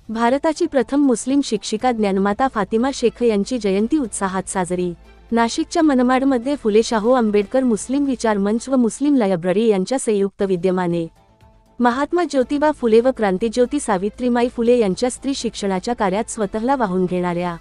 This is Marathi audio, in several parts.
भारताची प्रथम मुस्लिम शिक्षिका ज्ञानमाता फातिमा शेख यांची जयंती उत्साहात साजरी। नाशिकच्या मनमाडमध्ये फुले शाहू आंबेडकर मुस्लिम विचार मंच व मुस्लिम लायब्ररी यांच्या संयुक्त विद्यमाने महात्मा ज्योतिबा फुले व क्रांतिज्योती सावित्रीमाई फुले यांच्या स्त्री शिक्षणाच्या कार्यात स्वतःला वाहून घेणाऱ्या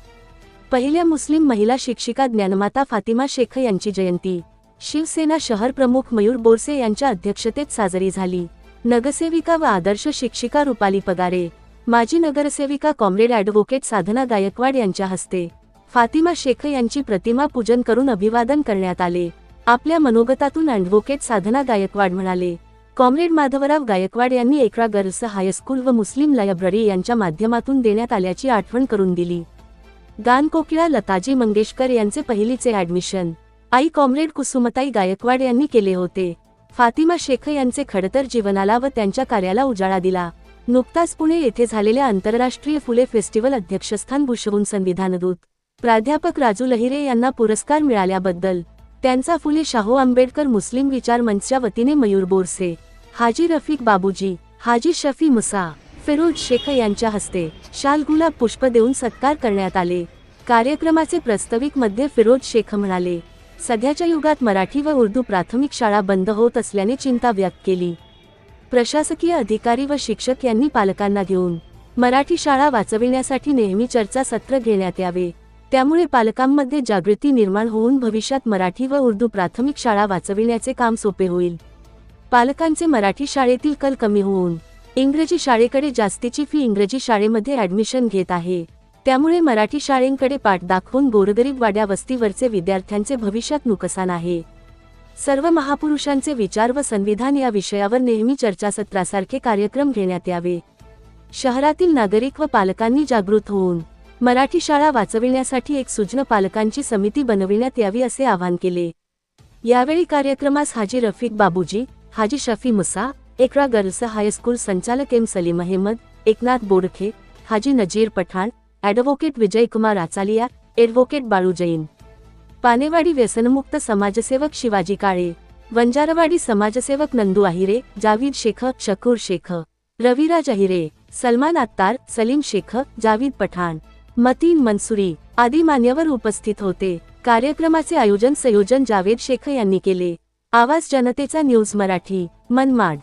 पहिल्या मुस्लिम महिला शिक्षिका ज्ञानमाता फातिमा शेख यांची जयंती शिवसेना शहर प्रमुख मयूर बोरसे यांच्या अध्यक्षतेत साजरी झाली। नगरसेविका व आदर्श शिक्षिका रुपाली पगारे, माजी नगरसेविका कॉम्रेड ॲडव्होकेट साधना गायकवाड यांच्या हस्ते फातिमा शेख यांची प्रतिमा पूजन करून अभिवादन करण्यात आले। आपल्या मनोगतातून ॲडव्होकेट साधना गायकवाड म्हणाले, कॉम्रेड माधवराव गायकवाड यांनी एकरा गर्ल्स हायस्कूल व मुस्लिम लायब्ररी यांच्या माध्यमातून देण्यात आल्याची आठवण करून दिली। गानकोकिळा लताजी मंगेशकर यांचे पहिलीचे ॲडमिशन आई कॉम्रेड कुसुमताई गायकवाड यांनी केले होते। फातिमा शेख यांचे खडतर जीवनाला व त्यांच्या कार्याला उजाळा दिला। नुकताच पुणे येथे झालेल्या आंतरराष्ट्रीय फुले फेस्टिवल अध्यक्षस्थान भूषवून संविधानदूत प्राध्यापक राजू लहिरे यांना पुरस्कार मिळाल्याबद्दल त्यांचा फुले शाहू आंबेडकर मुस्लिम विचार मंचच्या वतीने मयूर बोरसे, हाजी रफिक बाबूजी, हाजी शफी मुसा, फिरोज शेख यांच्या हस्ते शाल गुलाब पुष्प देऊन सत्कार करण्यात आले। कार्यक्रमाचे प्रास्ताविक मध्ये फिरोज शेख म्हणाले, सध्याच्या युगात मराठी व उर्दू प्राथमिक शाळा बंद होत असल्याने चिंता व्यक्त केली। प्रशासकीय अधिकारी व शिक्षक यांनी पालकांना घेऊन मराठी शाळा वाचविण्यासाठी नेहमी चर्चासत्र घेण्यात यावे, त्यामुळे पालकांमध्ये जागृती निर्माण होऊन भविष्यात मराठी व उर्दू प्राथमिक शाळा वाचविण्याचे काम सोपे होईल। पालकांचे मराठी शाळेतील कल कमी होऊन इंग्रजी शाळेकडे जास्तीची फी इंग्रजी शाळेमध्ये ॲडमिशन घेत आहे, त्यामुळे मराठी शाळेंकडे पाठ दाखवून गोरगरीब वाड्या वस्तीवरचे विद्यार्थ्यांचे भविष्यात नुकसान आहे। सर्व महापुरुषांचे विचार व संविधान या विषयावर नेहमी चर्चासत्रासारखे कार्यक्रम घेण्यात यावे। शहरातील नागरिक व पालकांनी जागृत होऊन मराठी शाळा वाचविण्यासाठी एक सुज्ञ पालकांची समिती बनविण्यात यावी असे आवाहन केले। यावेळी कार्यक्रमास हाजी रफिक बाबूजी, हाजी शफी मुसा, एकरा गर्ल्स हायस्कूल संचालक एम सलीम अहमद, एकनाथ बोडखे, हाजी नजीर पठाण, ॲडव्होकेट विजयकुमार आचालिया, ॲडव्होकेट बाळू जैन, पानेवाडी व्यसनमुक्त समाजसेवक शिवाजी काळे, वंजारवाडी समाजसेवक नंदू आहिरे, जावीद शेख, शकूर शेख, रविराज आहिरे, सलमान अत्तार, सलीम शेख, जावीद पठाण, मतीन मंसुरी आदी मान्यवर उपस्थित होते। कार्यक्रमाचे आयोजन संयोजन जावेद शेख यांनी केले। आवाज जनतेचा न्यूज मराठी, मनमाड।